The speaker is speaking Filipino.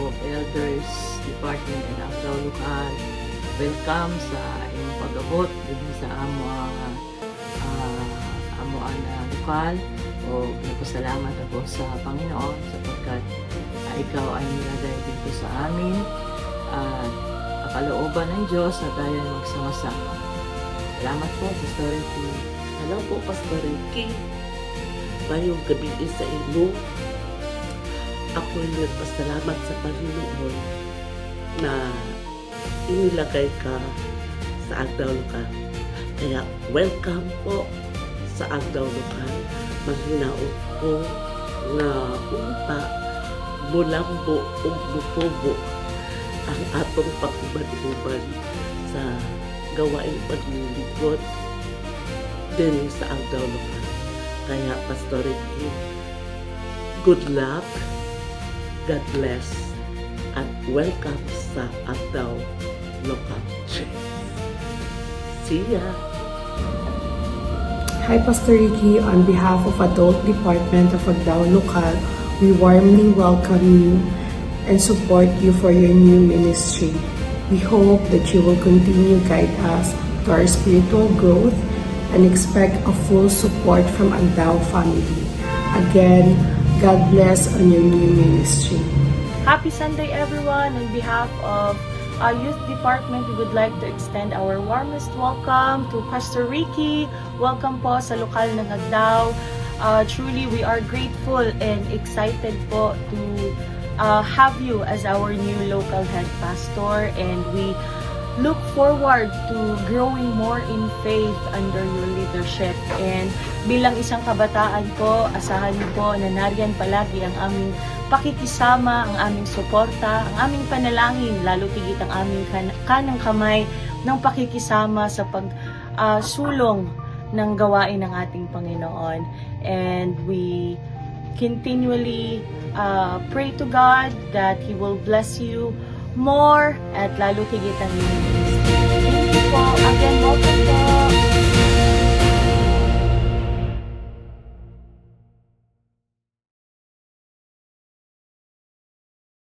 of Elders Department and Agdao Lokal. Welcome sa inyong pag-abot din sa amo lokal. O nagpasalamat ako sa Panginoon sapagkat ikaw ay nilagay dito sa amin at kalooban ng Diyos na tayo ay magsama-sama. Salamat po, Pastor Ricky. Hello po, Pastor Ricky. Mayong gabi sa inyo. Ako'y nagpasalamat sa Panginoon na inilagay ka sa Agdao Lokal. Kaya welcome po sa Agdao Lokal. Maghinaot po na unta mulambo o mutubo ang atong pagkuban-uban sa gawaing paglilingkod din sa Agdao Lokal. Kaya Pastor Ricky, good luck, God bless, at welcome sa Agdao Lokal. See ya! Hi, Pastor Ricky. On behalf of Adult Department of Agdao Lokal, we warmly welcome you and support you for your new ministry. We hope that you will continue guide us to our spiritual growth and expect a full support from Agdao family. Again, God bless on your new ministry. Happy Sunday, everyone. On behalf of our youth department, we would like to extend our warmest welcome to Pastor Ricky. Welcome po sa lokal ng Agdao. Truly, we are grateful and excited po to have you as our new local head pastor, and we look forward to growing more in faith under your leadership. And bilang isang kabataan po, asahan niyo po na nariyan palagi ang aming pakikisama, ang aming suporta, ang aming panalangin, lalo tigit ang aming kanang kamay ng pakikisama sa pagsulong ng gawain ng ating Panginoon. And we continually pray to God that He will bless you more at lalo tigit ang inyong ministry. Thank you po. Again, welcome po.